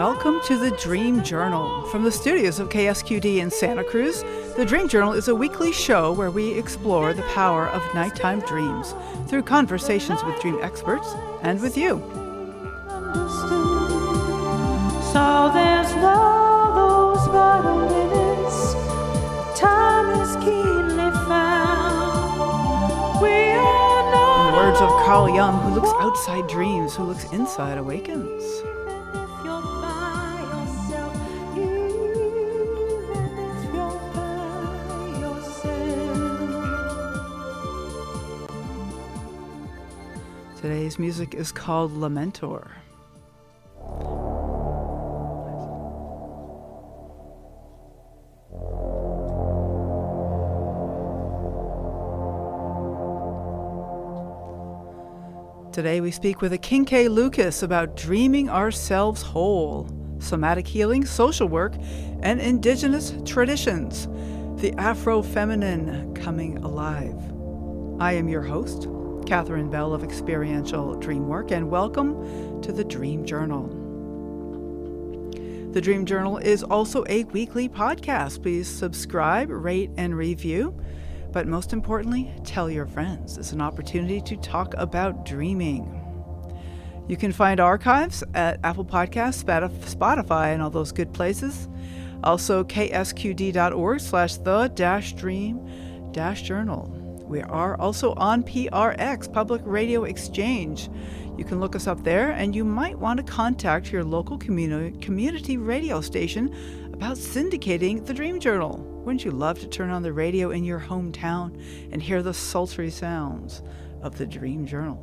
Welcome to the Dream Journal. From the studios of KSQD in Santa Cruz, the Dream Journal is a weekly show where we explore the power of nighttime dreams through conversations with dream experts and with you. So there's no those vital minutes. Time is keenly found. We are not. In the words of Carl Jung, who looks outside dreams, who looks inside awakens. Today's music is called Lamentor. Today we speak with Akinke Lucas about dreaming ourselves whole, somatic healing, social work, and indigenous traditions. The Afro-Feminine coming alive. I am your host, Catherine Bell of Experiential Dreamwork, and welcome to the Dream Journal. The Dream Journal is also a weekly podcast. Please subscribe, rate, and review. But most importantly, tell your friends. It's an opportunity to talk about dreaming. You can find archives at Apple Podcasts, Spotify, and all those good places. Also, ksqd.org/the-dream-journal. We are also on PRX, Public Radio Exchange. You can look us up there, and you might want to contact your local community radio station about syndicating the Dream Journal. Wouldn't you love to turn on the radio in your hometown and hear the sultry sounds of the Dream Journal?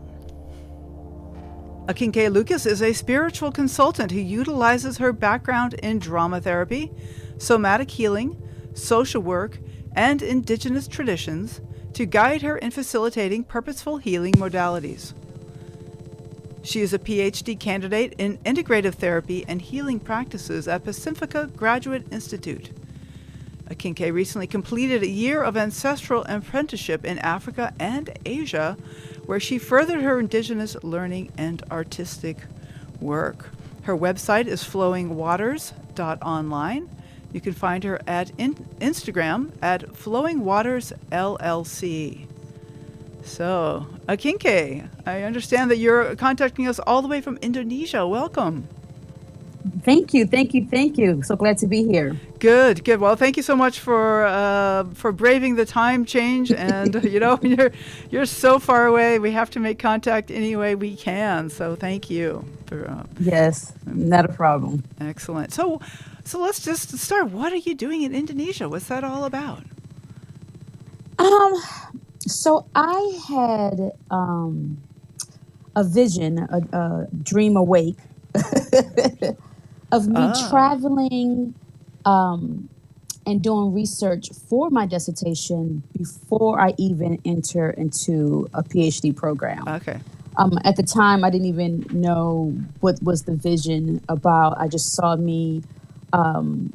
Akinke Lucas is a spiritual consultant who utilizes her background in drama therapy, somatic healing, social work, and indigenous traditions to guide her in facilitating purposeful healing modalities. She is a PhD candidate in integrative therapy and healing practices at Pacifica Graduate Institute. Akinke recently completed a year of ancestral apprenticeship in Africa and Asia, where she furthered her indigenous learning and artistic work. Her website is flowingwaters.online. You can find her at Instagram at Flowing Waters LLC. So, Akinke, I understand that you're contacting us all the way from Indonesia. Welcome. Thank you. So glad to be here. Good. Well, thank you so much for braving the time change. And you're so far away. We have to make contact any way we can. So thank you for. Yes, not a problem. Excellent. So let's just start. What are you doing in Indonesia? What's that all about? So I had a vision, a dream awake of me traveling and doing research for my dissertation before I even enter into a PhD program. Okay. At the time, I didn't even know what was the vision about. I just saw me in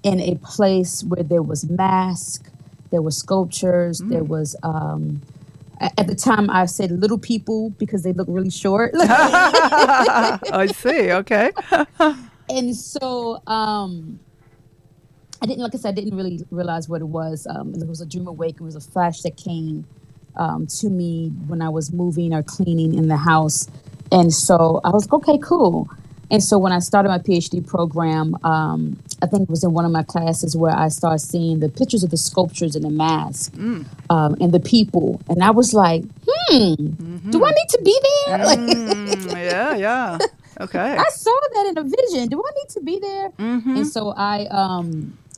a place where there was masks, there were sculptures, there was, at the time I said little people because they look really short. I see, okay. And so I didn't really realize what it was. It was a dream awake. It was a flash that came to me when I was moving or cleaning in the house. And so I was like, okay, cool. And so when I started my PhD program, I think it was in one of my classes where I started seeing the pictures of the sculptures and the masks and the people. And I was like, do I need to be there? Yeah. Okay. I saw that in a vision. Do I need to be there? And so I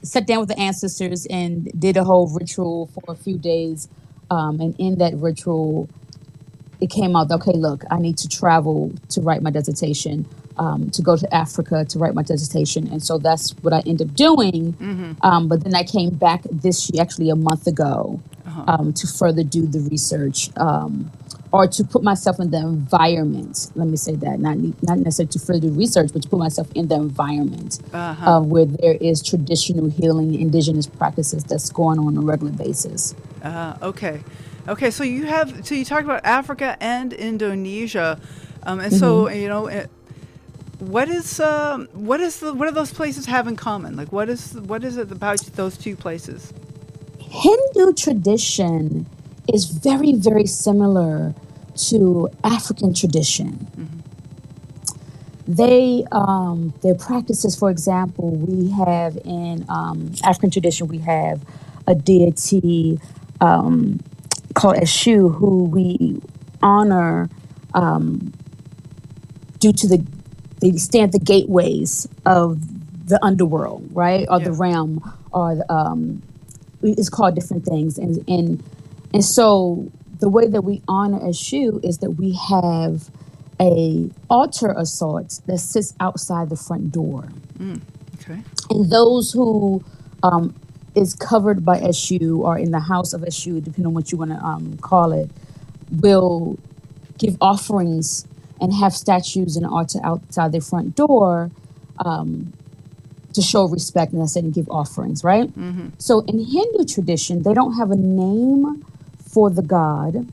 sat down with the ancestors and did a whole ritual for a few days. And in that ritual, it came out, okay, look, I need to travel to write my dissertation, to go to Africa to write my dissertation. And so that's what I ended up doing. But then I came back this year, actually a month ago, to further do the research, or to put myself in the environment. Let me say that, not necessarily to further do research, but to put myself in the environment where there is traditional healing, indigenous practices that's going on a regular basis. Okay, so you talked about Africa and Indonesia, and so what do those places have in common? Like, what is it about those two places? Hindu tradition is very, very similar to African tradition. Their practices, for example, we have in African tradition, we have a deity called Eshu, who we honor due to they stand the gateways of the underworld, right, or the realm, or it's called different things, and so the way that we honor Eshu is that we have a altar of sorts that sits outside the front door. Okay. And those who is covered by Eshu or in the house of Eshu, depending on what you want to call it, will give offerings and have statues and altar outside their front door to show respect, and I said, and give offerings, right? So in Hindu tradition, they don't have a name for the god,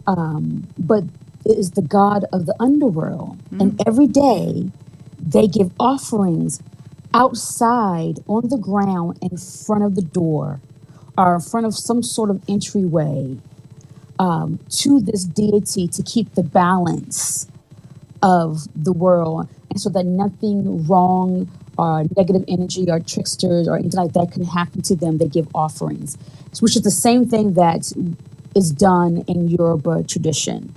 but it is the god of the underworld. And every day they give offerings outside on the ground in front of the door or in front of some sort of entryway to this deity to keep the balance of the world, and so that nothing wrong or negative energy or tricksters or anything like that can happen to them. They give offerings, which is the same thing that is done in Yoruba tradition,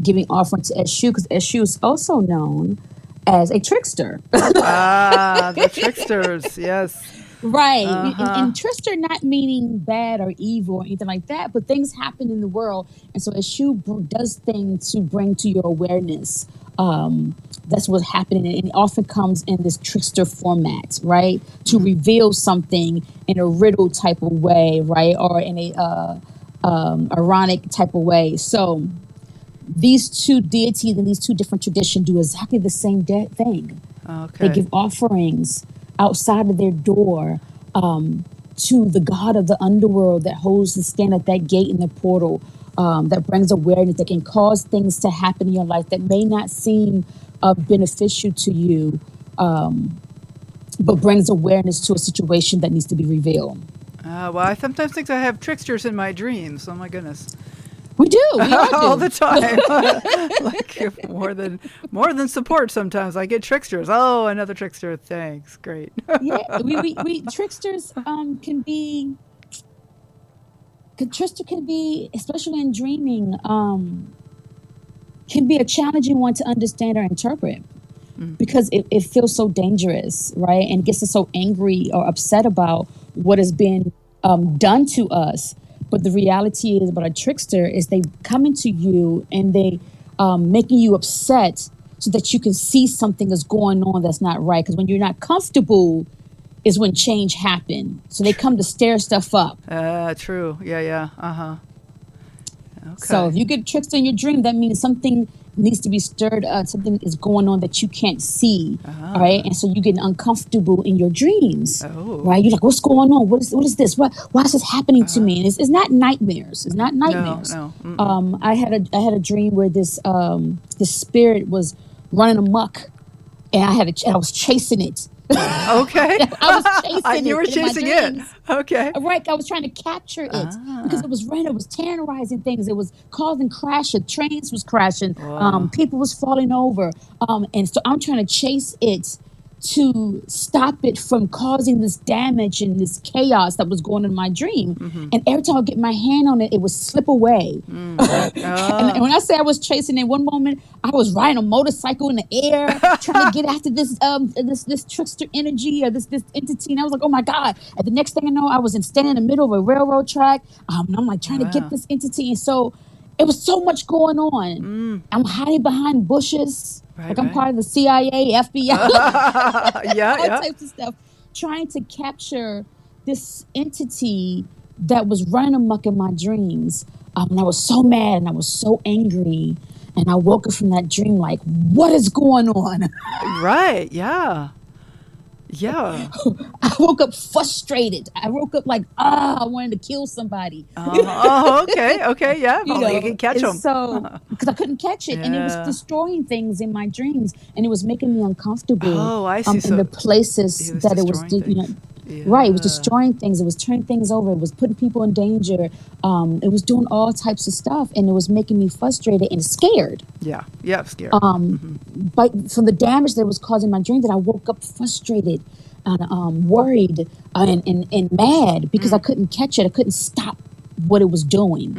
giving offering to Eshu, because Eshu is also known as a trickster. The tricksters, yes. Right. And trickster not meaning bad or evil or anything like that, but things happen in the world. And so Eshu does things to bring to your awareness. That's what's happening. And it often comes in this trickster format, right? To reveal something in a riddle type of way, right? Or in a ironic type of way. So these two deities and these two different traditions do exactly the same thing. Okay. They give offerings outside of their door to the god of the underworld that holds the stand at that gate in the portal, that brings awareness, that can cause things to happen in your life that may not seem beneficial to you, but brings awareness to a situation that needs to be revealed. Well, I sometimes think I have tricksters in my dreams. Oh my goodness. We do. We all do. All the time. Like more than support sometimes. I get tricksters. Oh, another trickster. Thanks. Great. Yeah, we tricksters trickster can be, especially in dreaming, can be a challenging one to understand or interpret because it feels so dangerous, right? And gets us so angry or upset about what has been done to us. But the reality is about a trickster is they come into you and they making you upset so that you can see something that's going on that's not right. Because when you're not comfortable is when change happens. So they come to stir stuff up. True. Yeah. Okay. So if you get trickster in your dream, that means something needs to be stirred up. Something is going on that you can't see. All right. And so you get uncomfortable in your dreams. Right. You're like, what's going on? What is this? Why is this happening to me? And it's not nightmares. It's not nightmares. No. I had a dream where this spirit was running amok, and I was chasing it. Okay. I was chasing you were chasing it. Okay. Right. I was trying to capture it because it was running. It was terrorizing things. It was causing crashes. Trains was crashing. People was falling over. And so I'm trying to chase it to stop it from causing this damage and this chaos that was going on in my dream. And every time I get my hand on it, it would slip away. And when I say I was chasing it, one moment I was riding a motorcycle in the air, trying to get after this trickster energy or this entity. And I was like, oh my God. And the next thing I know, I was standing in the middle of a railroad track. And I'm like trying to get this entity. And so it was so much going on. I'm hiding behind bushes. I'm part of the CIA, FBI, all types of stuff, trying to capture this entity that was running amok in my dreams. And I was so mad and I was so angry. And I woke up from that dream like, what is going on? Right, yeah. Yeah. I woke up frustrated. I woke up like, I wanted to kill somebody. Oh, okay. Okay. Yeah. If You only you know, can catch and them. so because I couldn't catch it, and it was Yeah. destroying things in my dreams, and it was making me uncomfortable. Oh, I see. In the So places he was that it was, destroying you know, things. right. It was Yeah. destroying things. It was turning things over. It was putting people in danger. It was doing all types of stuff, and it was making me frustrated and scared. Yeah. Yeah. Scared. Hmm. But from the damage that it was causing my dream, that I woke up frustrated and worried and mad because I couldn't catch it. I couldn't stop what it was doing.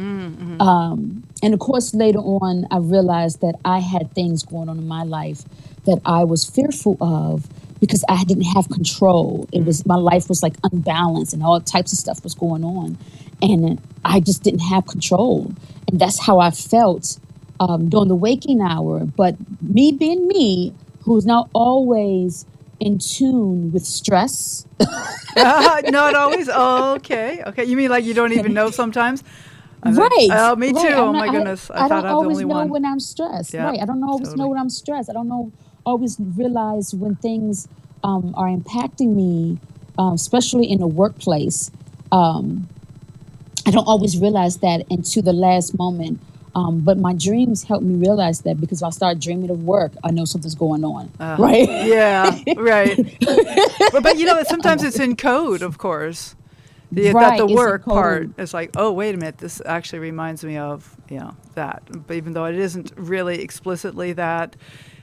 And of course, later on, I realized that I had things going on in my life that I was fearful of because I didn't have control. It was, my life was like unbalanced and all types of stuff was going on. And I just didn't have control. And that's how I felt during the waking hour. But me being me, who's not always in tune with stress. Not always. Oh, okay. Okay. You mean like you don't even know sometimes? I'm like, Right, oh, me too. right. Oh my goodness. I I thought don't I was the always only know one. when I'm stressed. Yeah. Right. I don't always know Totally. when I'm stressed. I don't know always realize when things are impacting me, especially in the workplace. I don't always realize that into the last moment. But my dreams help me realize that because if I start dreaming of work, I know something's going on. Right. Yeah. Right. But you know, sometimes it's in code, of course. That Right. the It's in work part code. is like, oh, wait a minute, this actually reminds me of, that. But even though it isn't really explicitly that.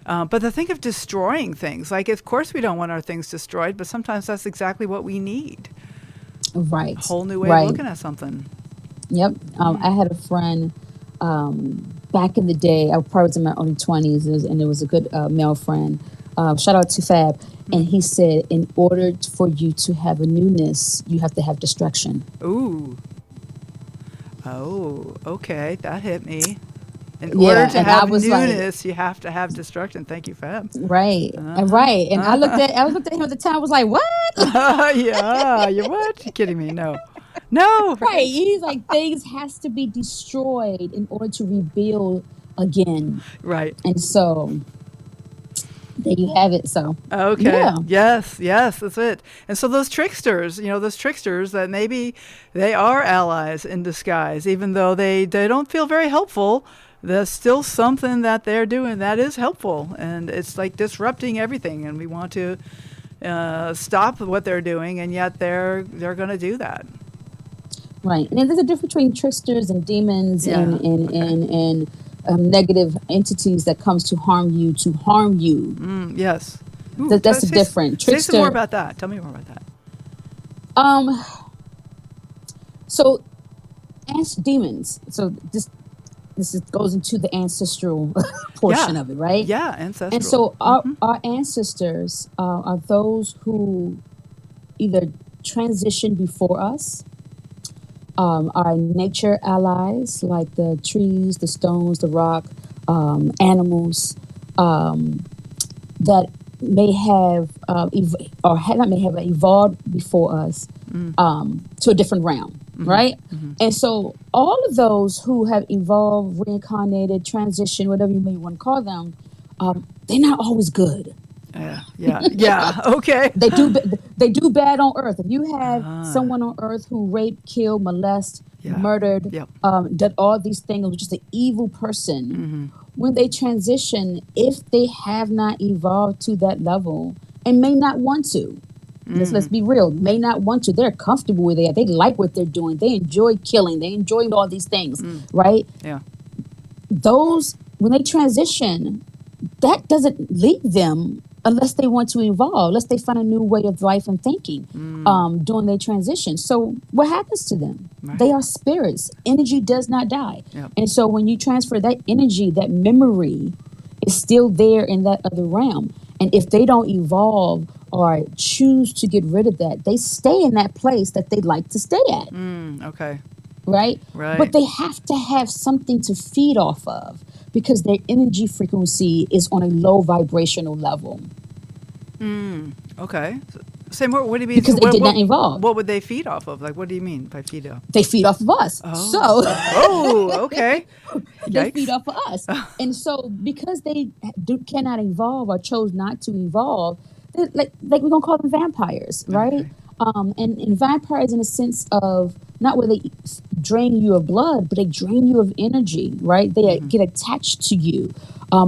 But the thing of destroying things, like, of course we don't want our things destroyed, but sometimes that's exactly what we need. A Right. whole new way of Right. looking at something. Yep. I had a friend back in the day. I probably was in my early 20s, and it was a good male friend. Shout out to Fab. And he said, in order for you to have a newness, you have to have destruction. Ooh. Oh, okay. That hit me. In order Yeah. to And I have was like, newness, you have to have destruction. Thank you, Fab. right. And Uh-huh. right. And I looked at him at the time, I was like, what? Yeah. You what? You kidding me? No. No. Right. Right. He's like, things has to be destroyed in order to rebuild again. Right. And so there you have it. So Okay. yeah. Yes. Yes. That's it. And so those tricksters that maybe they are allies in disguise, even though they don't feel very helpful. There's still something that they're doing that is helpful, and it's like disrupting everything. And we want to stop what they're doing, and yet they're going to do that. Right. And then there's a difference between tricksters and demons Yeah. Okay. and negative entities that comes to harm you, Yes. Ooh, That's a different say some more trickster. about that. Tell me more about that. Um, so demons. So goes into the ancestral portion Yeah. of it, right? Yeah. And Ancestral. so our ancestors are those who either transitioned before us, our nature allies like the trees, the stones, the rock, animals that may have not may have evolved before us to a different realm, right? And so all of those who have evolved, reincarnated, transitioned, whatever you may want to call them, they're not always good. Yeah. Yeah. Yeah. Okay. They do bad on earth. If you have someone on earth who raped, killed, molested, Yeah. murdered, Yep. did all these things, was just an evil person, when they transition, if they have not evolved to that level and may not want to, let's be real, may not want to, they're comfortable with it, they like what they're doing, they enjoy killing, they enjoy all these things, right? Yeah. Those, when they transition, that doesn't leave them unless they want to evolve, unless they find a new way of life and thinking during their transition. So what happens to them? Right. They are spirits. Energy does not die. Yep. And so when you transfer that energy, that memory is still there in that other realm. And if they don't evolve or choose to get rid of that, they stay in that place that they like to stay at. Okay. Right? Right. But they have to have something to feed off of because their energy frequency is on a low vibrational level. Okay. Say more. What do you mean? Because they did not evolve. What would they feed off of? Like, what do you mean by feed off? They feed off of us. Oh. So Oh, okay. they Yikes. feed off of us. And so because they cannot evolve or chose not to evolve, like we're gonna call them vampires, right? Okay. And vampires in a sense of not where they drain you of blood, but they drain you of energy, right? They get attached to you,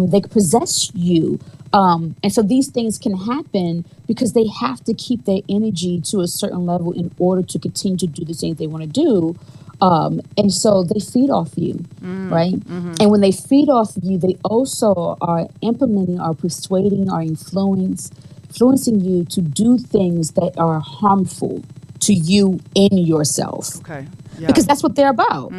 they possess you, and so these things can happen because they have to keep their energy to a certain level in order to continue to do the things they want to do. And so they feed off you, right? And when they feed off you, they also are implementing or persuading or influencing you to do things that are harmful to you in yourself. Okay. Yeah. Because that's what they're about.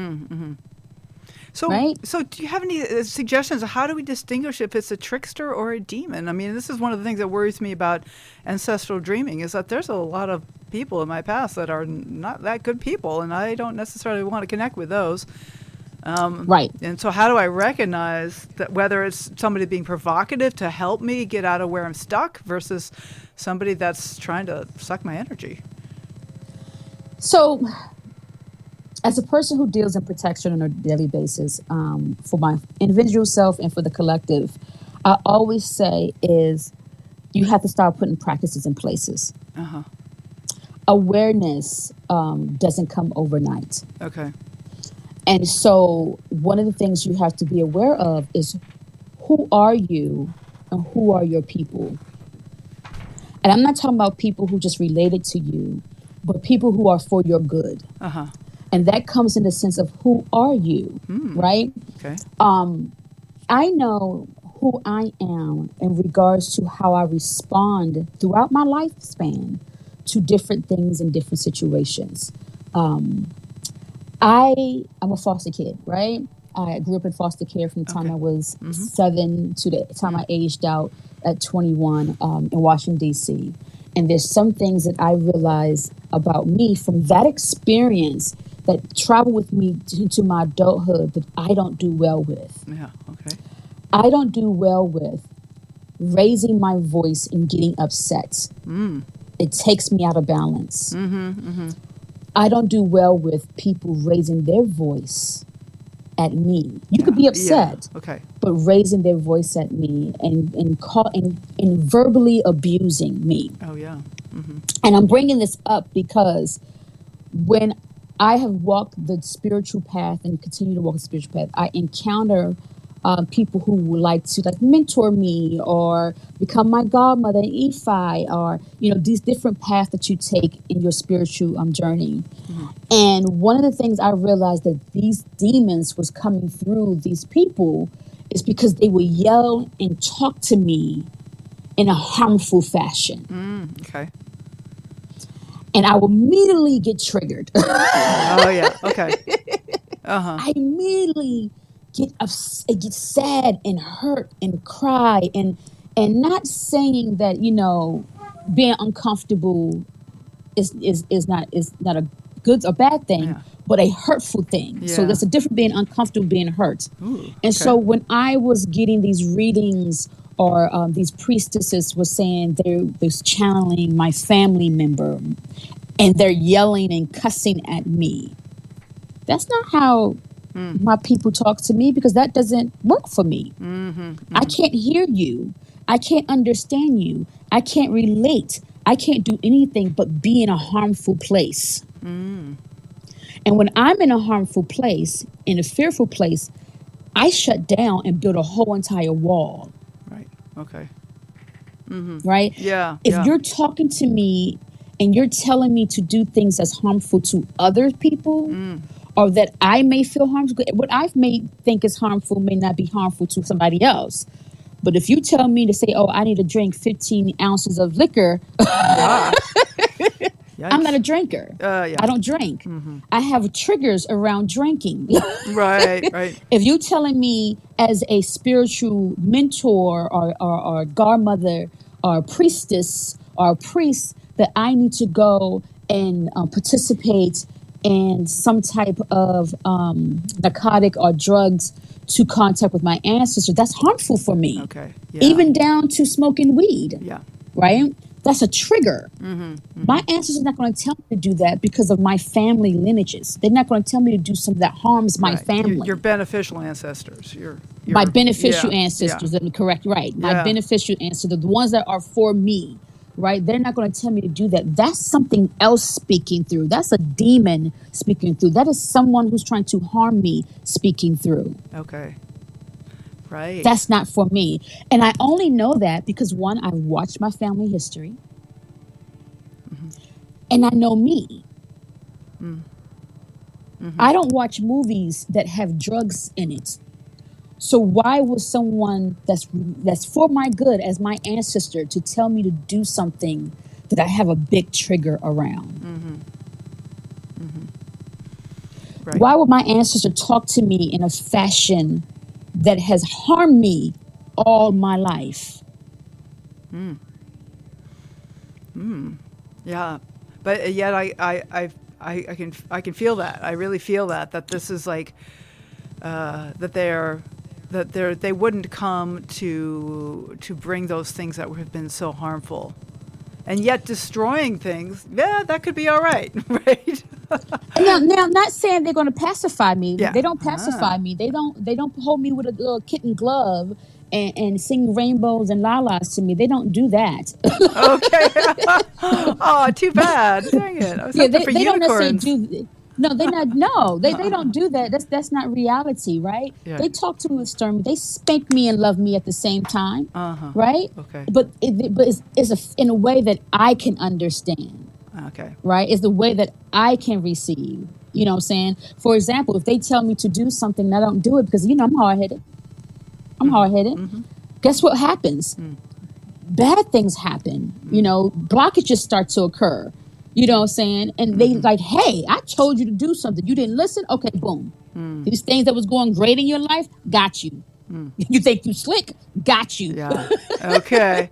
So, Right? so do you have any suggestions of how do we distinguish if it's a trickster or a demon? I mean, this is one of the things that worries me about ancestral dreaming is that there's a lot of people in my past that are not that good people, and I don't necessarily want to connect with those. Right. And so how do I recognize that whether it's somebody being provocative to help me get out of where I'm stuck versus somebody that's trying to suck my energy? So, as a person who deals in protection on a daily basis, for my individual self and for the collective, I always say is you have to start putting practices in places. Awareness doesn't come overnight. Okay. And so one of the things you have to be aware of is who are you and who are your people? And I'm not talking about people who just related to you, but people who are for your good. And that comes in the sense of who are you, right? Okay. I know who I am in regards to how I respond throughout my lifespan to different things in different situations. I'm a foster kid, right? I grew up in foster care from the time I was 7 to the time I aged out at 21 in Washington, D.C. And there's some things that I realized about me from that experience that travel with me into my adulthood that I don't do well with. Yeah. Okay. I don't do well with raising my voice and getting upset. It takes me out of balance. I don't do well with people raising their voice at me. You could be upset, Okay. but raising their voice at me and verbally abusing me. Oh yeah. And I'm bringing this up because when I have walked the spiritual path and continue to walk the spiritual path, I encounter people who would like to mentor me or become my godmother in Ifi, or these different paths that you take in your spiritual journey. And one of the things I realized that these demons was coming through these people is because they would yell and talk to me in a harmful fashion. Okay. And I will immediately get triggered. Oh yeah. Okay. I immediately get sad and hurt and cry and not saying that being uncomfortable is not a good or bad thing, but a hurtful thing. So there's a difference being uncomfortable, being hurt. And so when I was getting these readings or these priestesses were saying they're channeling my family member and they're yelling and cussing at me, that's not how my people talk to me, because that doesn't work for me. I can't hear you. I can't understand you. I can't relate. I can't do anything but be in a harmful place. And when I'm in a harmful place, in a fearful place, I shut down and build a whole entire wall. Right. Okay. Right? Yeah. If you're talking to me and you're telling me to do things that's harmful to other people, or that I may feel harmful, what I may think is harmful may not be harmful to somebody else. But if you tell me to say, oh, I need to drink 15 ounces of liquor, I'm not a drinker. I don't drink. I have triggers around drinking. Right. If you're telling me as a spiritual mentor or godmother or priestess or priest that I need to go and participate in some type of narcotic or drugs to contact with my ancestors, that's harmful for me. Okay. Even down to smoking weed. Yeah. Right? That's a trigger. My ancestors are not going to tell me to do that because of my family lineages. They're not going to tell me to do something that harms my family. Your beneficial ancestors. My beneficial ancestors, correct, right. My beneficial ancestors, the ones that are for me. right? They're not going to tell me to do that. That's something else speaking through. That's a demon speaking through. That is someone who's trying to harm me speaking through. Okay. Right. That's not for me. And I only know that because one, I've watched my family history and I know me. I don't watch movies that have drugs in it. So why would someone that's for my good as my ancestor to tell me to do something that I have a big trigger around? Right. Why would my ancestor talk to me in a fashion that has harmed me all my life? Yeah, but yet I can feel that. I really feel that this is like they wouldn't come to bring those things that have been so harmful, and yet destroying things. Yeah, that could be all right, right? Now, I'm not saying they're going to pacify me. Yeah. They don't pacify me. They don't hold me with a little kitten glove and sing rainbows and la-las to me. They don't do that. Okay. Oh, too bad. Dang it. I was hoping for they don't necessarily unicorns. do. No, they're not. No, they don't do that. That's not reality, right? Yeah. They talk to me with stern. They spank me and love me at the same time, right? Okay. But it's in a way that I can understand. Okay. Right? It's the way that I can receive. You know what I'm saying? For example, if they tell me to do something and I don't do it because, I'm hard-headed. Guess what happens? Bad things happen. Blockages start to occur. You know what I'm saying? And they like, hey, I told you to do something. You didn't listen? Okay, boom. These things that was going great in your life, got you. You think you slick? Got you. Yeah. Okay.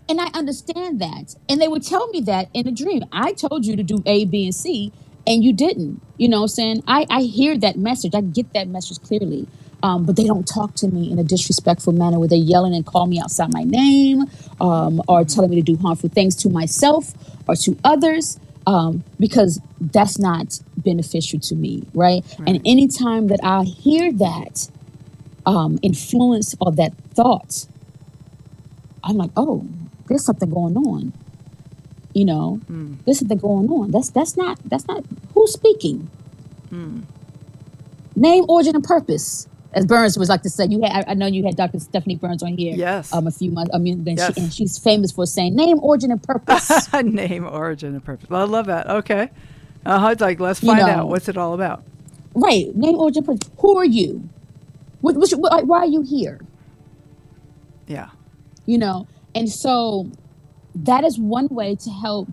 And I understand that. And they would tell me that in a dream. I told you to do A, B, and C, and you didn't. You know what I'm saying? I hear that message. I get that message clearly. But they don't talk to me in a disrespectful manner where they're yelling and call me outside my name or telling me to do harmful things to myself or to others because that's not beneficial to me, right? And anytime that I hear that influence or that thought, I'm like, oh, there's something going on. There's something going on. That's not who's speaking. Name, origin, and purpose. As Burns was like to say, I know you had Dr. Stephanie Burns on here. Yes. A few months. Yes. And she's famous for saying name, origin, and purpose. Name, origin, and purpose. Well, I love that. Okay. It's like, let's find out what's it all about. Right. Name, origin, purpose. Who are you? Why are you here? Yeah. And so that is one way to help,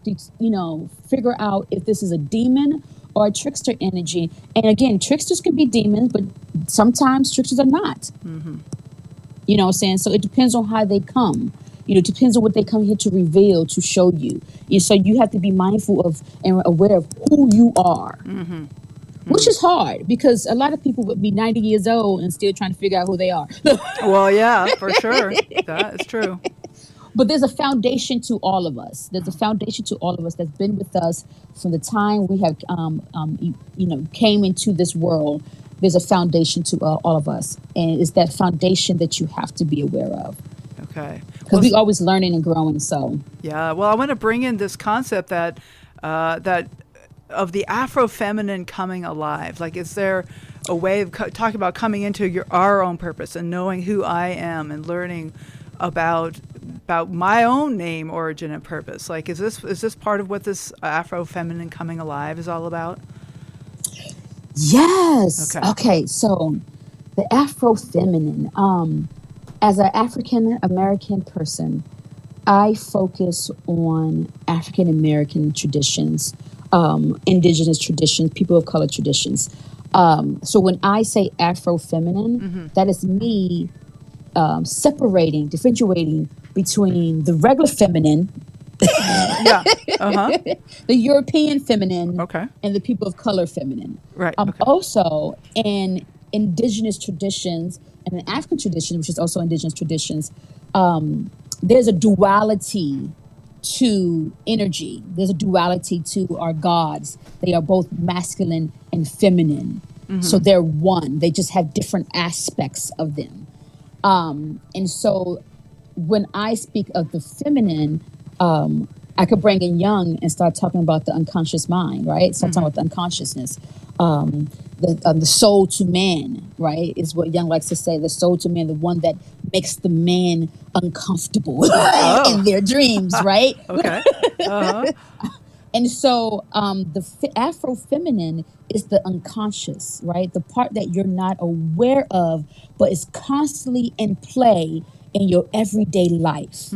figure out if this is a demon or a trickster energy. And again, tricksters can be demons, but sometimes tricksters are not. You know what I'm saying? So it depends on how they come. It depends on what they come here to reveal, to show you. And so you have to be mindful of and aware of who you are. Which is hard because a lot of people would be 90 years old and still trying to figure out who they are. Well, yeah, for sure. That is true. But there's a foundation to all of us. There's a foundation to all of us that's been with us from the time we have, came into this world. There's a foundation to all of us. And it's that foundation that you have to be aware of. Okay. Because we're always learning and growing, so. Yeah, well, I want to bring in this concept that of the Afro-Feminine coming alive. Like, is there a way of talking about coming into our own purpose and knowing who I am and learning about my own name, origin, and purpose? Like, is this part of what this Afro-Feminine coming alive is all about? Yes. Okay. So the Afro-Feminine, as an African American person, I focus on African American traditions, indigenous traditions, people of color traditions. So when I say Afro-Feminine, that is me separating, differentiating between the regular feminine, the European feminine, and the people of color feminine. Right. Also, in indigenous traditions and in African tradition, which is also indigenous traditions, there's a duality to energy. There's a duality to our gods. They are both masculine and feminine. So they're one. They just have different aspects of them. And so when I speak of the feminine, I could bring in Young and start talking about the unconscious mind, right? Start talking about the unconsciousness. The soul to man, right, is what Young likes to say. The soul to man, the one that makes the man uncomfortable in their dreams, right? Okay. Uh-huh. And so the Afro-Feminine is the unconscious, right? The part that you're not aware of, but is constantly in play in your everyday life,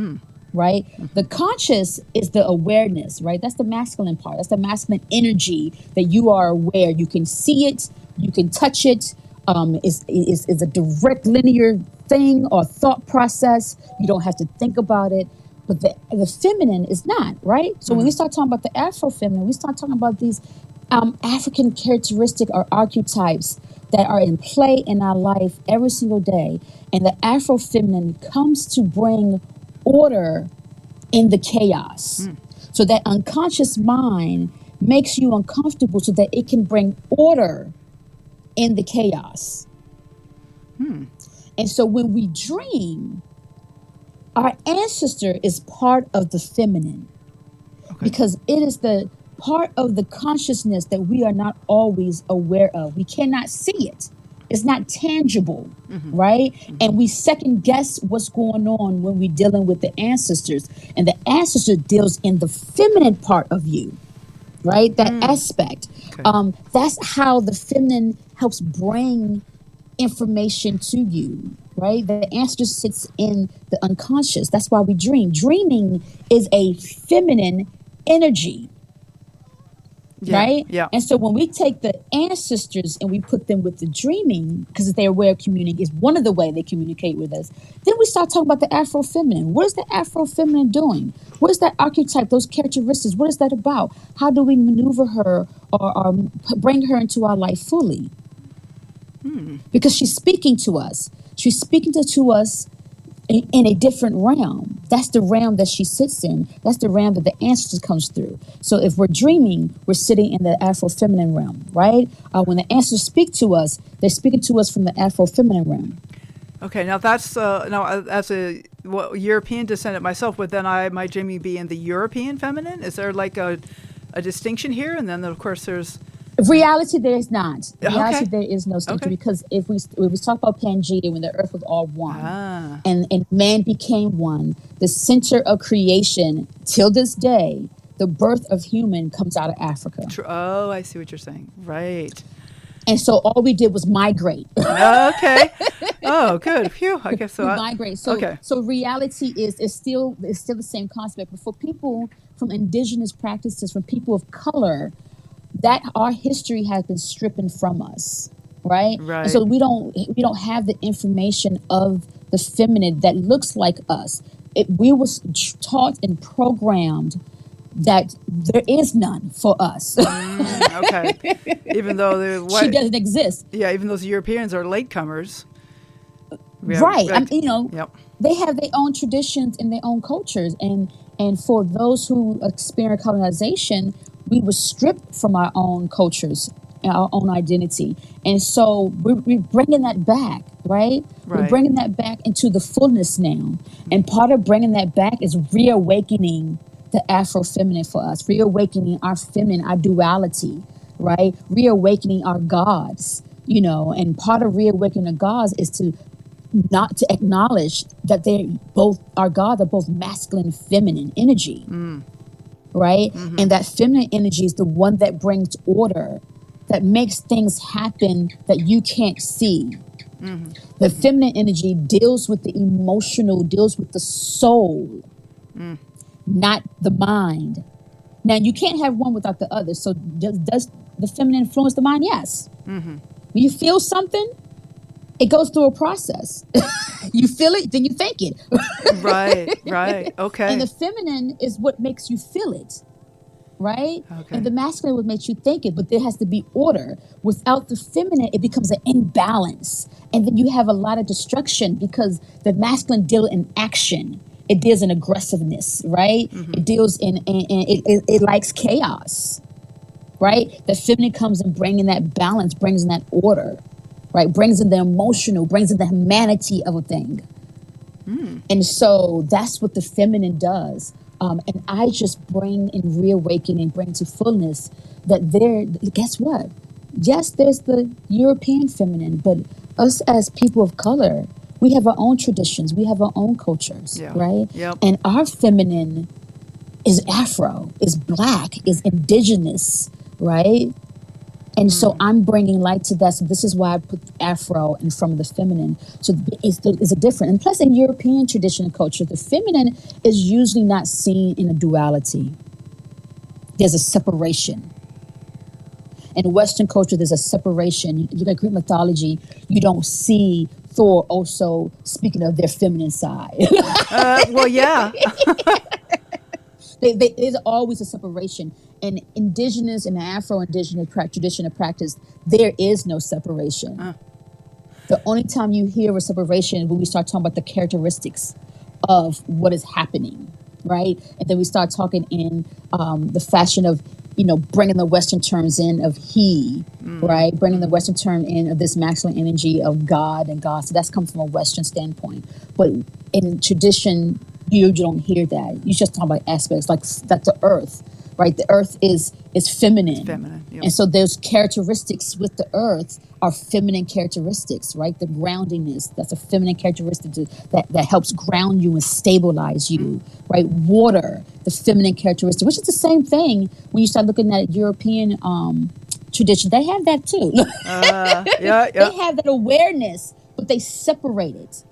right? The conscious is the awareness, right? That's the masculine part. That's the masculine energy that you are aware. You can see it. You can touch it. Is a direct linear thing or thought process. You don't have to think about it. But the feminine is not, right? So when we start talking about the Afro-Feminine, we start talking about these African characteristic or archetypes that are in play in our life every single day. And the Afro-Feminine comes to bring order in the chaos. So that unconscious mind makes you uncomfortable so that it can bring order in the chaos. And so when we dream, our ancestor is part of the feminine, because it is the part of the consciousness that we are not always aware of. We cannot see it. It's not tangible, right? And we second guess what's going on when we're dealing with the ancestors. And the ancestor deals in the feminine part of you, right? That aspect. That's how the feminine helps bring information to you, right? The ancestor sits in the unconscious. That's why we dream. Dreaming is a feminine energy. Right? Yeah. And so when we take the ancestors and we put them with the dreaming, because their way of communicating is one of the way they communicate with us, then we start talking about the Afro-Feminine. What is the Afro-Feminine doing? What is that archetype, those characteristics? What is that about? How do we maneuver her or bring her into our life fully? Because she's speaking to us. She's speaking to us in a different realm. That's the realm that she sits in. That's the realm that the ancestors comes through. So if we're dreaming, we're sitting in the Afro-Feminine realm, right? When the ancestors speak to us, they're speaking to us from the Afro-Feminine realm. Okay, now that's now as a European descendant myself, would then my dreaming be in the European feminine? Is there like a distinction here? And then of course there's reality. There is not. Reality, Okay. there is no distinction, Okay. because if we talk about Pangea, when the earth was all one and man became one, the center of creation till this day, the birth of human comes out of Africa. Oh, I see what you're saying. Right. And so all we did was migrate. Okay. Oh, good. Phew. I guess so. Migrate. So okay. so reality is still the same concept, but for people from indigenous practices, from people of color, that our history has been stripped from us, right? Right. And so we don't have the information of the feminine that looks like us. We was taught and programmed that there is none for us. Okay. Even though she doesn't exist. Yeah, even those Europeans are latecomers. Right. Like, Yep. They have their own traditions and their own cultures. And for those who experience colonization, we were stripped from our own cultures and our own identity. And so we're bringing that back, right? We're bringing that back into the fullness now. And part of bringing that back is reawakening the Afro-Feminine for us, reawakening our feminine, our duality, right? Reawakening our gods, and part of reawakening the gods is to not to acknowledge that they both our gods are both masculine and feminine energy. Right? And that feminine energy is the one that brings order, that makes things happen that you can't see. The feminine energy deals with the emotional, deals with the soul, not the mind. Now, you can't have one without the other. So does the feminine influence the mind? Yes. When you feel something, it goes through a process. You feel it, then you think it. Right. Okay. And the feminine is what makes you feel it, right? Okay. And the masculine what makes you think it, but there has to be order. Without the feminine, it becomes an imbalance. And then you have a lot of destruction, because the masculine deals in action. It deals in aggressiveness, right? It deals in it likes chaos, right? The feminine comes in bringing that balance, brings in that order, right? Brings in the emotional, brings in the humanity of a thing. And so that's what the feminine does. And I just bring and reawaken and bring to fullness that guess what? Yes, there's the European feminine, but us as people of color, we have our own traditions, we have our own cultures, Yeah. right? Yep. And our feminine is Afro, is Black, is indigenous, right? And so I'm bringing light to that. So this is why I put Afro in front of the feminine. So it's a different. And plus, in European tradition and culture, the feminine is usually not seen in a duality. There's a separation. In Western culture, there's a separation. You look at Greek mythology, you don't see Thor also speaking of their feminine side. Well, yeah. There's always a separation. In indigenous and Afro-Indigenous tradition and practice, there is no separation. The only time you hear a separation is when we start talking about the characteristics of what is happening, right? And then we start talking in the fashion of, bringing the Western terms in of he, right? Bringing the Western term in of this masculine energy of God and God. So that's come from a Western standpoint. But in tradition, you don't hear that. You just talk about aspects like that the earth, right? The earth is feminine. It's feminine. Yep. And so there's characteristics with the earth are feminine characteristics, right? The groundiness, that's a feminine characteristic that helps ground you and stabilize you, right? Water, the feminine characteristic, which is the same thing when you start looking at European tradition. They have that too. Yeah. They have that awareness, but they separate it.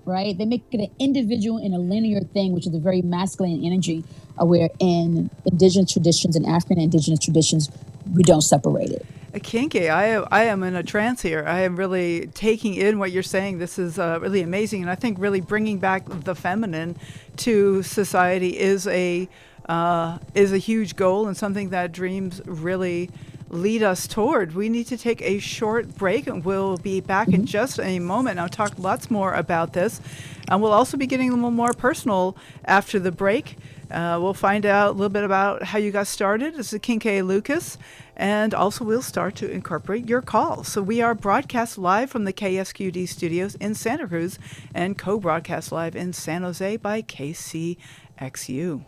Right? They make it an individual and a linear thing, which is a very masculine energy, where in indigenous traditions and African indigenous traditions, we don't separate it. Akinke, I am in a trance here. I am really taking in what you're saying. This is really amazing. And I think really bringing back the feminine to society is a huge goal and something that dreams really lead us toward. We need to take a short break, and we'll be back in just a moment. I'll talk lots more about this, and we'll also be getting a little more personal after the break. We'll find out a little bit about how you got started as Akinke Lucas, and also we'll start to incorporate your calls. So we are broadcast live from the KSQD studios in Santa Cruz and co-broadcast live in San Jose by KCXU.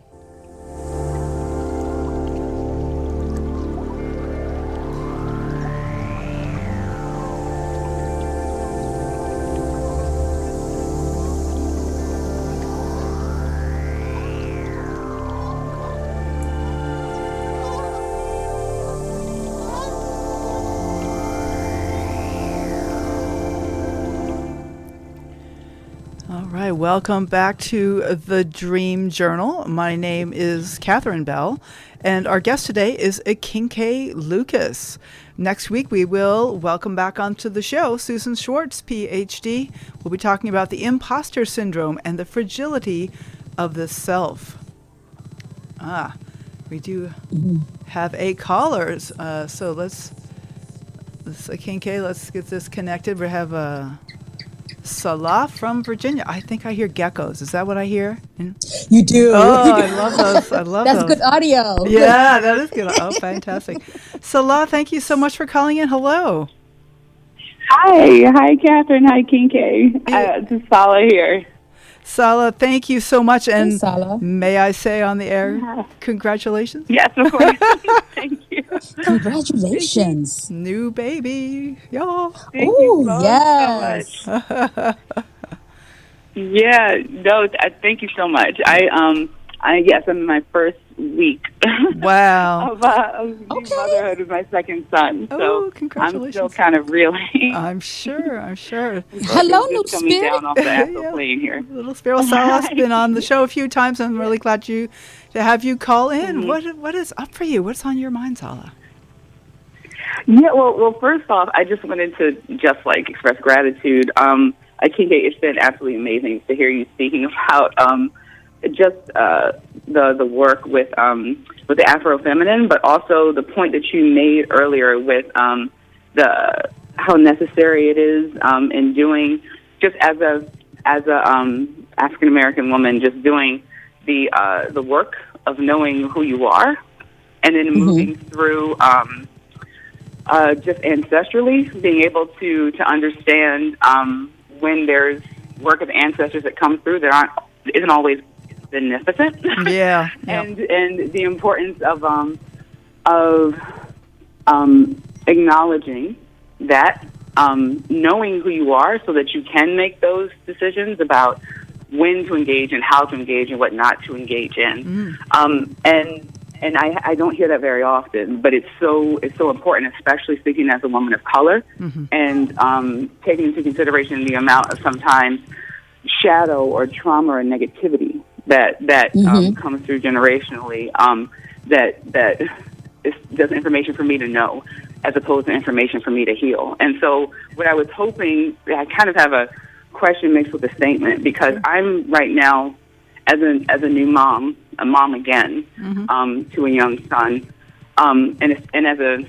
Welcome back to the Dream Journal. My name is Catherine Bell, and our guest today is Akinke Lucas. Next week, we will welcome back onto the show Susan Schwartz, PhD. We'll be talking about the imposter syndrome and the fragility of the self. We do have a caller, so let's Akinke, let's get this connected. We have Salah from Virginia. I think I hear geckos. Is that what I hear? You do. Oh, I love those. I love That's those. good audio. Yeah, that is good. Oh, fantastic. Salah, thank you so much for calling in. Hello. Hi, Catherine. Hi, Kinke. This is Sala here. Salah, thank you so much. And Hey, Salah. may I say on the air, congratulations. Yes, of course. Thank you. Congratulations. New baby. Y'all. Thank you so yes. much. Yeah, no, thank you so much. I guess I'm in my first week Wow. of motherhood with my second son. Oh, So congratulations. I'm still kind of reeling. I'm sure. Hello, new Just coming spirit. down off the astral plane here. Little Sparrow Salah's been on the show a few times. I'm really glad to have you call in. What is up for you? What's on your mind, Salah? Yeah, well, first off, I just wanted to express gratitude. Akinke, it's been absolutely amazing to hear you speaking about the work with the Afro-Feminine, but also the point that you made earlier with how necessary it is in doing, just as a African American woman, just doing the work of knowing who you are, and then moving through just ancestrally, being able to understand when there's work of ancestors that comes through that isn't always beneficent. Yeah. And the importance of acknowledging that, knowing who you are so that you can make those decisions about when to engage and how to engage and what not to engage in. And I don't hear that very often, but it's so important, especially speaking as a woman of color, and taking into consideration the amount of sometimes shadow or trauma or negativity that comes through generationally. That is just information for me to know, as opposed to information for me to heal. And so, what I was hoping, I kind of have a question mixed with a statement, because I'm right now, as a new mom, a mom again, to a young son, and as a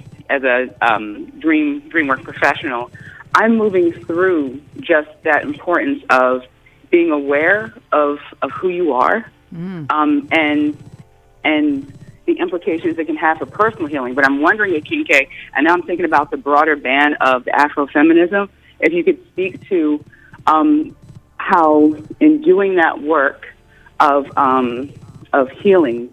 DreamWorks professional, I'm moving through just that importance of being aware of who you are, and the implications it can have for personal healing. But I'm wondering, Akinke, and now I'm thinking about the broader band of the Afro-Feminism, if you could speak to how, in doing that work of healing,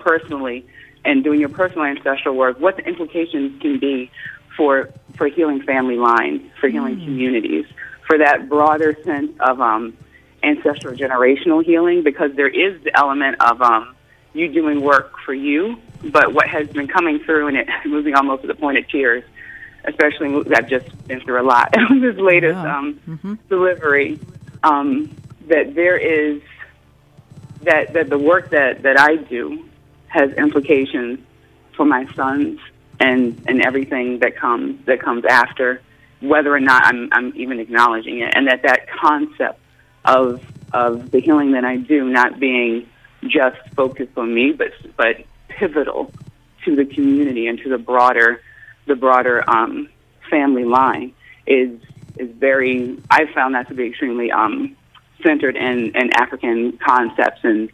personally, and doing your personal ancestral work, what the implications can be for healing family lines, for healing communities, for that broader sense of ancestral generational healing, because there is the element of you doing work for you, but what has been coming through, and it moving almost to the point of tears, especially I've just been through a lot with this latest delivery, that there is that the work that I do has implications for my sons and everything that comes after, whether or not I'm even acknowledging it, and that concept of the healing that I do not being just focused on me, but pivotal to the community and to the broader family line is very. I found that to be extremely centered in African concepts and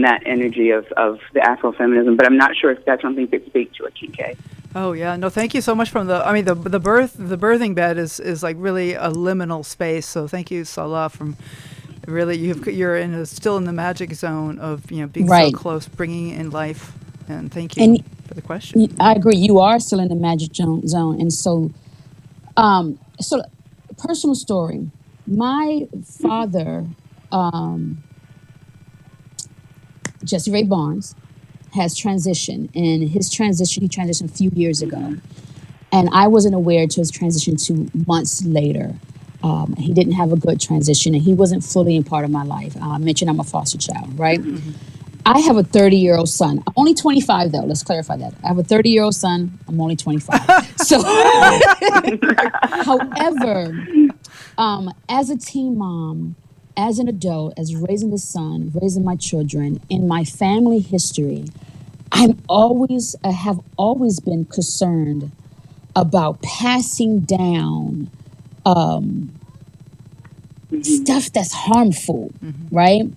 that energy of the Afro-feminism. But I'm not sure if that's something to speak to, Akinke. Oh yeah, no, thank you so much. The birthing bed is like really a liminal space. So thank you, Salah, from really you're still in the magic zone of being so close, bringing in life. And thank you for the question. I agree. You are still in the magic zone, and so personal story. My father, Jesse Ray Barnes, has transitioned, and he transitioned a few years ago, and I wasn't aware to his transition 2 months later. He didn't have a good transition, and he wasn't fully a part of my life. I mentioned I'm a foster child, right? I have a 30-year-old son. I'm only 25, though. Let's clarify that. I have a 30-year-old son. I'm only 25. So, however, as a teen mom, as an adult, as raising a son, raising my children, in my family history, I have always been concerned about passing down stuff that's harmful, right?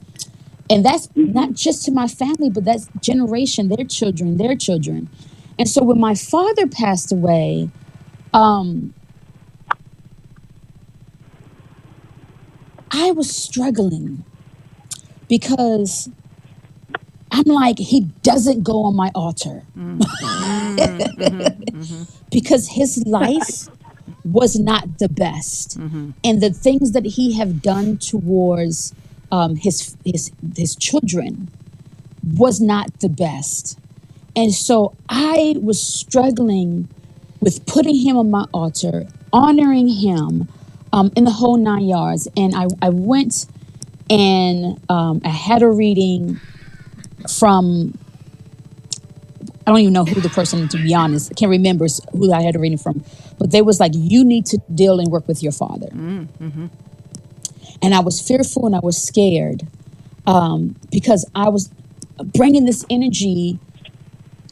And that's not just to my family, but that's generation, their children. And so when my father passed away, I was struggling because I'm like, he doesn't go on my altar. Because his life was not the best. And the things that he have done towards his children was not the best. And so I was struggling with putting him on my altar, honoring him in the whole 9 yards. And I went and I had a reading from, I don't even know who the person, to be honest, I can't remember who I had a reading from, but they was like, you need to deal and work with your father. And I was fearful and I was scared because I was bringing this energy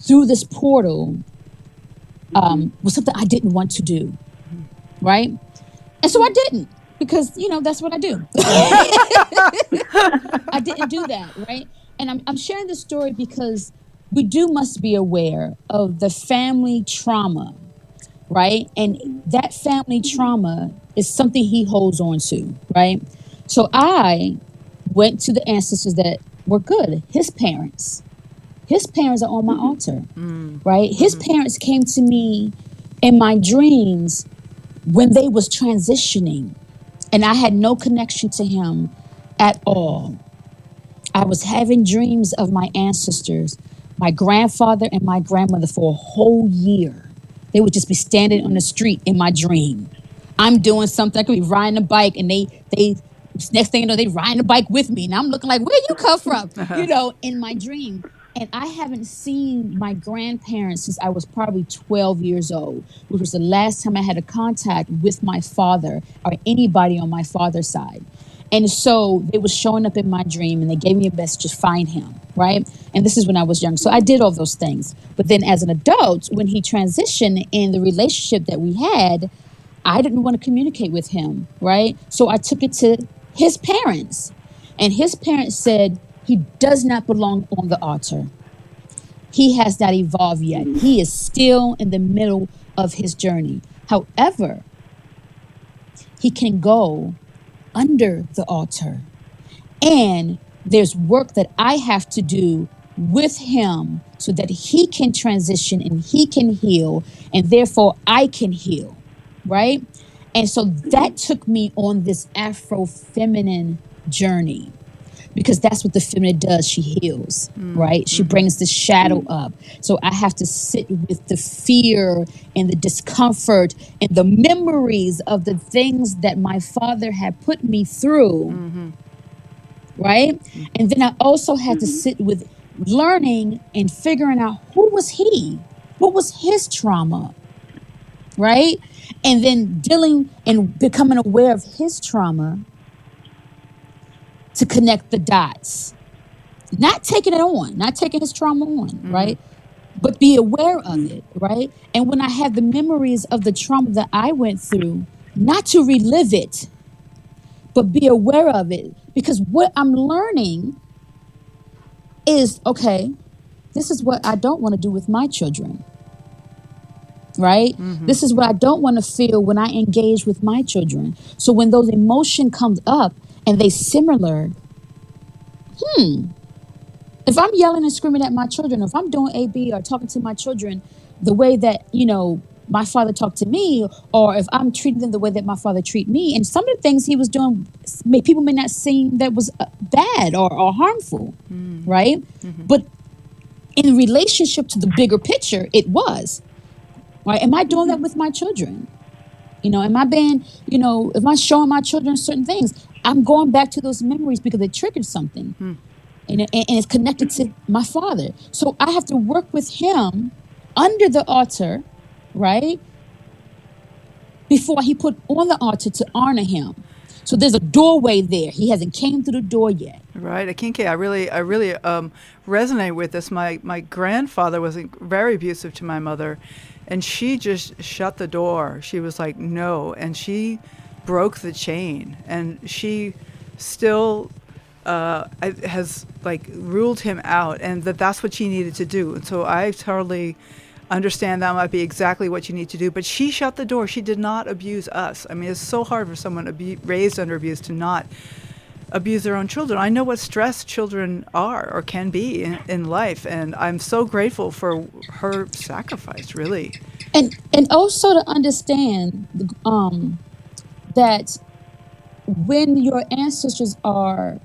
through this portal was something I didn't want to do, right? And so I didn't, because, that's what I do. I didn't do that, right? And I'm sharing this story because we must be aware of the family trauma, right? And that family trauma is something he holds on to, right? So I went to the ancestors that were good. His parents are on my altar, right? His parents came to me in my dreams when they was transitioning, and I had no connection to him at all. I was having dreams of my ancestors, my grandfather and my grandmother, for a whole year. They would just be standing on the street in my dream. I'm doing something. I could be riding a bike, and they next thing you know, they riding a bike with me, and I'm looking like, where you come from? In my dream. And I haven't seen my grandparents since I was probably 12 years old, which was the last time I had a contact with my father or anybody on my father's side. And so they were showing up in my dream, and they gave me a message to find him, right? And this is when I was young. So I did all those things. But then as an adult, when he transitioned in the relationship that we had, I didn't want to communicate with him, right? So I took it to his parents. And his parents said, he does not belong on the altar. He has not evolved yet. He is still in the middle of his journey. However, he can go under the altar. And there's work that I have to do with him so that he can transition and he can heal, and therefore I can heal, right? And so that took me on this Afro-Feminine journey, because that's what the feminine does. She heals, right? She brings the shadow up. So I have to sit with the fear and the discomfort and the memories of the things that my father had put me through, right? And then I also had to sit with learning and figuring out, who was he? What was his trauma, right? And then dealing and becoming aware of his trauma to connect the dots. Not taking it on, not taking his trauma on, right? But be aware of it, right? And when I have the memories of the trauma that I went through, not to relive it, but be aware of it. Because what I'm learning is, okay, this is what I don't want to do with my children, right? This is what I don't want to feel when I engage with my children. So when those emotion comes up and they similar, if I'm yelling and screaming at my children, if I'm doing AB or talking to my children the way that, my father talked to me, or if I'm treating them the way that my father treated me, and some of the things he was doing, people may not seem that was bad or harmful, right? But in relationship to the bigger picture, it was, right? Am I doing that with my children? Am I being, am I showing my children certain things? I'm going back to those memories because they triggered something. And it's connected to my father. So I have to work with him under the altar, right? Before he put on the altar to honor him. So there's a doorway there. He hasn't came through the door yet. Right, Akinke, I really resonate with this. My grandfather was very abusive to my mother, and she just shut the door. She was like, no, and she broke the chain, and she still has ruled him out, and that's what she needed to do. And so I totally understand that might be exactly what you need to do. But she shut the door. She did not abuse us. I mean, it's so hard for someone raised under abuse to not abuse their own children. I know what stress children are or can be in life, and I'm so grateful for her sacrifice, really. And also to understand that when your ancestors are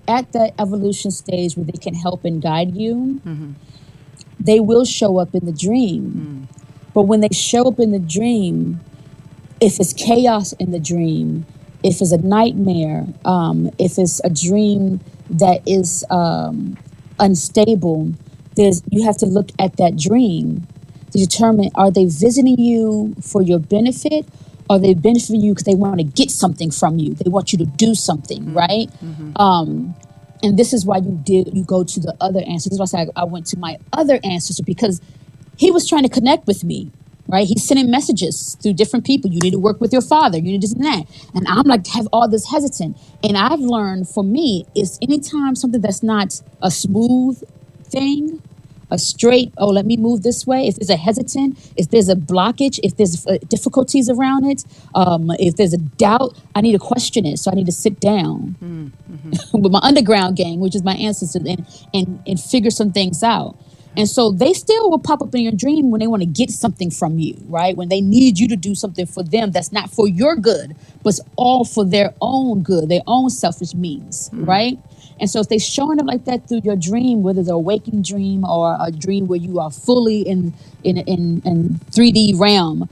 at that evolution stage where they can help and guide you, they will show up in the dream. But when they show up in the dream, if it's chaos in the dream, if it's a nightmare, if it's a dream that is unstable, you have to look at that dream to determine, are they visiting you for your benefit, or are they benefiting you because they want to get something from you? They want you to do something, right? And this is why you go to the other ancestors. That's why I went to my other ancestor, because he was trying to connect with me, right? He's sending messages through different people. You need to work with your father. You need this and that. And I'm have all this hesitant. And I've learned, for me, is anytime something that's not a smooth thing, a straight, oh, let me move this way. If there's a hesitant, if there's a blockage, if there's difficulties around it, if there's a doubt, I need to question it. So I need to sit down with my underground gang, which is my ancestors, and figure some things out. And so they still will pop up in your dream when they want to get something from you, right? When they need you to do something for them that's not for your good, but it's all for their own good, their own selfish means, right? And so if they're showing up like that through your dream, whether it's a waking dream or a dream where you are fully in 3D realm,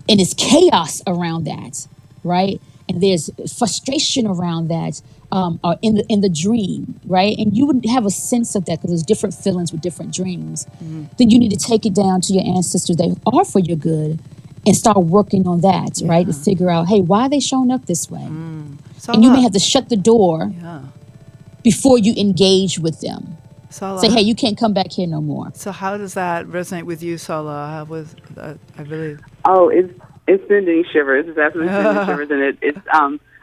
and it's chaos around that, right? And there's frustration around that, or in the dream, right? And you would have a sense of that because there's different feelings with different dreams. Then you need to take it down to your ancestors that are for your good and start working on that, right? To figure out, hey, why are they showing up this way? Salah. And you may have to shut the door Yeah. before you engage with them. Salah. Say, hey, you can't come back here no more. So how does that resonate with you, Salah? How was I really? Oh, it's sending shivers. It's absolutely sending shivers, and it's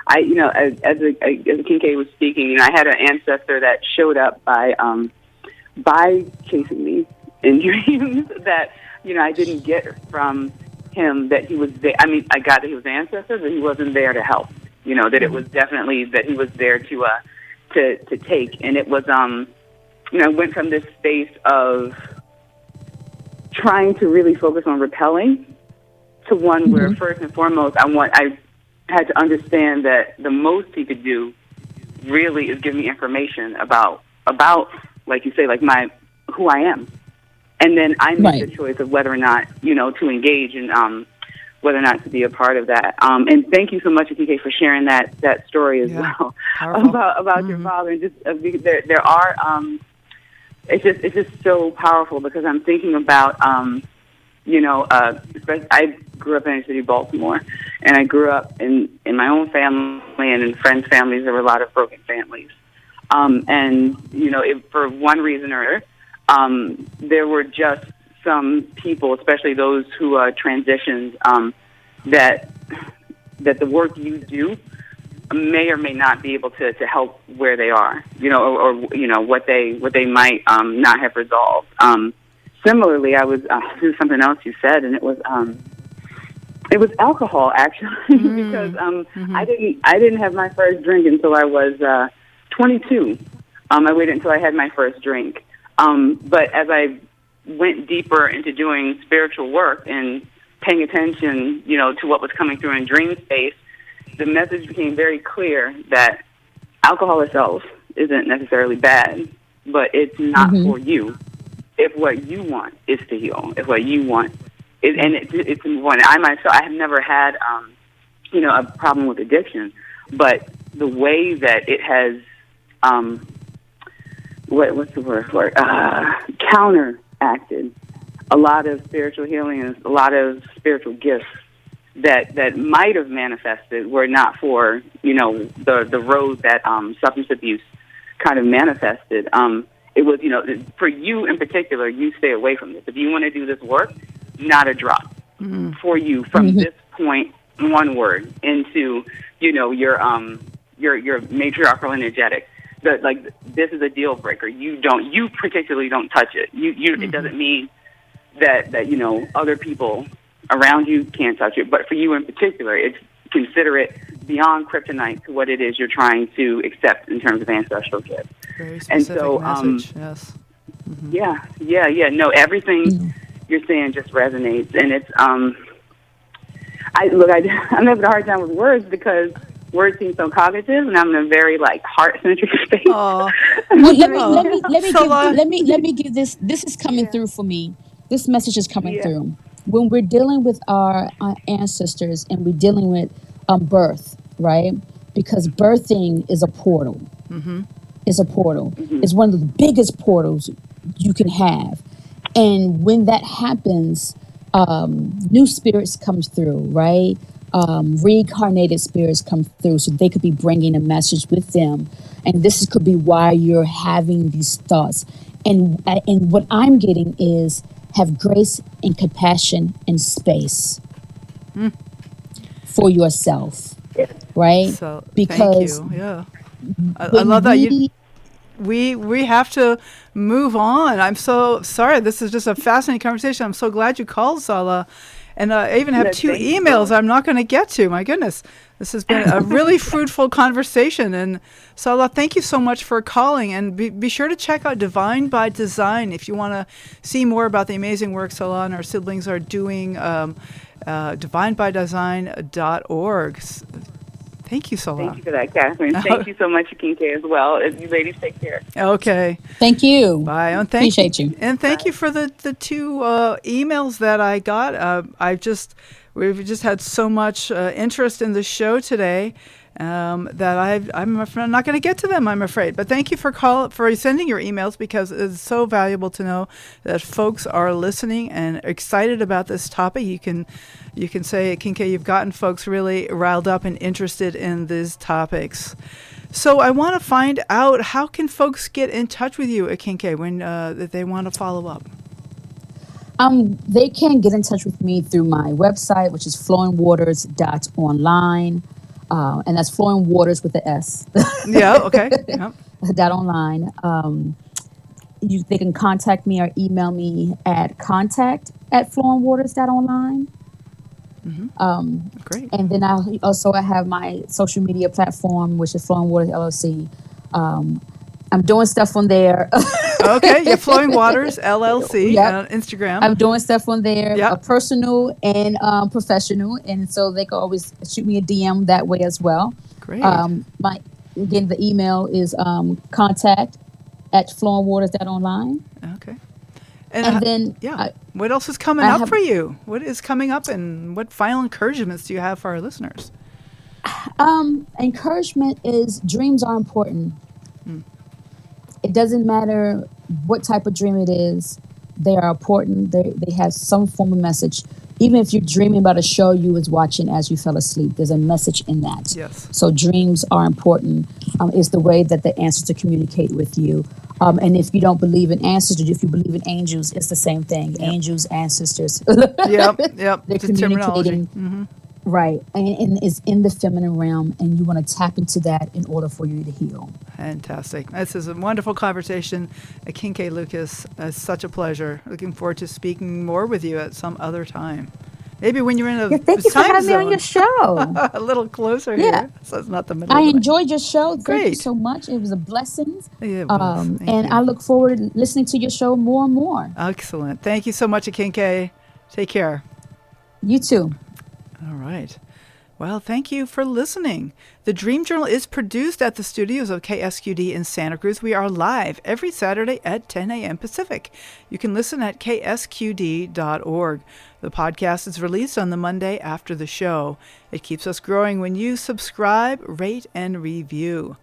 I as Akinke was speaking, I had an ancestor that showed up by chasing me in dreams that I didn't get from him that he was there. I mean, I got that he was an ancestor, but he wasn't there to help. That it was definitely that he was there to take, and it was went from this space of trying to really focus on repelling to one where first and foremost I had to understand that the most he could do really is give me information about like you say, like who I am, and then I make the choice of whether or not to engage and whether or not to be a part of that. And thank you so much, Akinke, for sharing that story as well about your father. And just there are it's just so powerful because I'm thinking about I grew up in inner city Baltimore, and I grew up in my own family and in friends' families. There were a lot of broken families, and for one reason or another, there were just some people, especially those who transitioned, that the work you do may or may not be able to help where they are, or what they might not have resolved. Similarly, I was this is something else you said, and it was alcohol actually, because I didn't have my first drink until I was 22. I waited until I had my first drink, but as I went deeper into doing spiritual work and paying attention, to what was coming through in dream space, the message became very clear that alcohol itself isn't necessarily bad, but it's not for you. If what you want is to heal, if what you want is, and it's to move on. I myself, I have never had, a problem with addiction, but the way that it has, what's the word for it? Counteracted a lot of spiritual healing and a lot of spiritual gifts that might have manifested were not for, the road that substance abuse kind of manifested. It was, for you in particular, you stay away from this. If you want to do this work, not a drop for you from this point onward into, your matriarchal energetic. This is a deal breaker. You particularly don't touch it. It doesn't mean that other people around you can't touch it, but for you in particular, consider it beyond kryptonite to what it is you're trying to accept in terms of ancestral gifts. Very specific message. Yes. Yeah. No, everything you're saying just resonates, and it's I'm having a hard time with words because words seem so cognitive, and I'm in a very heart-centric space. Well, let me give this. This is coming through for me. This message is coming through. When we're dealing with our ancestors and we're dealing with birth, right? Because birthing is a portal. It's a portal. It's one of the biggest portals you can have. And when that happens, new spirits comes through, right? Reincarnated spirits come through, so they could be bringing a message with them. And this could be why you're having these thoughts. And what I'm getting is have grace and compassion and space for yourself, right? So because thank you. Yeah, I love that you. we have to move on. I'm so sorry. This is just a fascinating conversation. I'm so glad you called, Sala. And I even have 2 emails I'm not going to get to. My goodness. This has been a really fruitful conversation. And Sala, thank you so much for calling. And be sure to check out Divine by Design if you want to see more about the amazing work Sala and our siblings are doing. Divinebydesign.org. Thank you, Sala. Thank you for that, Catherine. Thank you so much, Akinke, as well. You ladies take care. Okay. Thank you. Bye. And Appreciate you. And thank you for the 2 emails that I got. We've just had so much interest in the show today that I'm not going to get to them, I'm afraid. But thank you for sending your emails, because it's so valuable to know that folks are listening and excited about this topic. You can say, Akinke, you've gotten folks really riled up and interested in these topics. So I want to find out, how can folks get in touch with you, Akinke, when they want to follow up? They can get in touch with me through my website, which is flowingwaters.online. And that's Flowing Waters with the S. Yeah, okay. Yep. .online. They can contact me or email me at contact@flowingwaters.online. Great. And then I have my social media platform, which is Flowing Waters LLC. I'm doing stuff on there. Okay, yeah, Flowing Waters LLC Yep. on Instagram. I'm doing stuff on there, Yep. Personal and professional, and so they can always shoot me a DM that way as well. Great. The email is contact@flowingwaters.online. Okay. And then what else is coming up for you? What is coming up, and what final encouragements do you have for our listeners? Encouragement is dreams are important. It doesn't matter what type of dream it is. They are important. They have some form of message. Even if you're dreaming about a show you was watching as you fell asleep, there's a message in that. Yes. So dreams are important. It's the way that the ancestors communicate with you. And if you don't believe in ancestors, if you believe in angels, it's the same thing. Yep. Angels, ancestors. Yep. They're Just communicating. terminology. Right. And it's in the feminine realm, and you want to tap into that in order for you to heal. Fantastic. This is a wonderful conversation. Akinke Lucas, it's such a pleasure. Looking forward to speaking more with you at some other time. Maybe when you're in a thank you for time having me on your zone. show. A little closer Yeah. here. So it's not the middle I of the night. enjoyed your show. Thank you Great. so much. It was a blessing. It was. Thank And you. I look forward to listening to your show more and more. Excellent. Thank you so much, Akinke. Take care. You too. All right. Well, thank you for listening. The Dream Journal is produced at the studios of KSQD in Santa Cruz. We are live every Saturday at 10 a.m. Pacific. You can listen at ksqd.org. The podcast is released on the Monday after the show. It keeps us growing when you subscribe, rate, and review.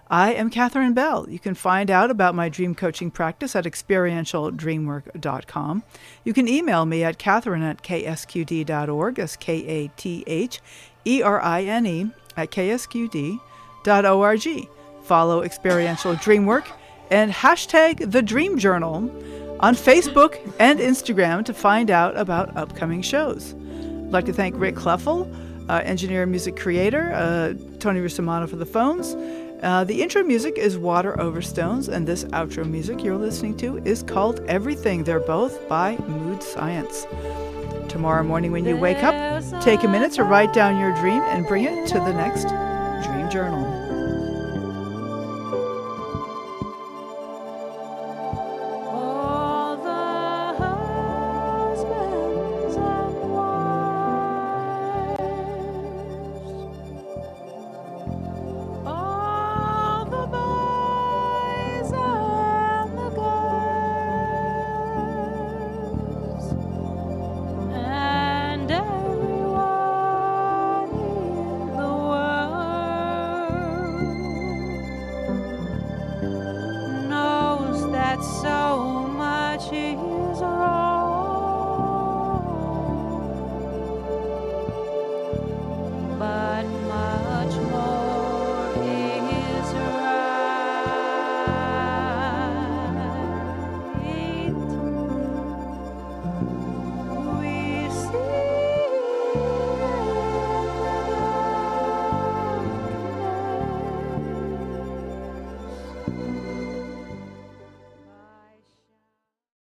I am Catherine Bell. You can find out about my dream coaching practice at experientialdreamwork.com. You can email me at catherine@ksqd.org. That's KATHERINE@ksqd.org. Follow Experiential Dreamwork and hashtag The Dream Journal on Facebook and Instagram to find out about upcoming shows. I'd like to thank Rick Kleffel, engineer and music creator, Tony Rustamano for the phones. The intro music is Water Over Stones, and this outro music you're listening to is called Everything. They're both by Mood Science. Tomorrow morning when you wake up, take a minute to write down your dream and bring it to the next Dream Journal.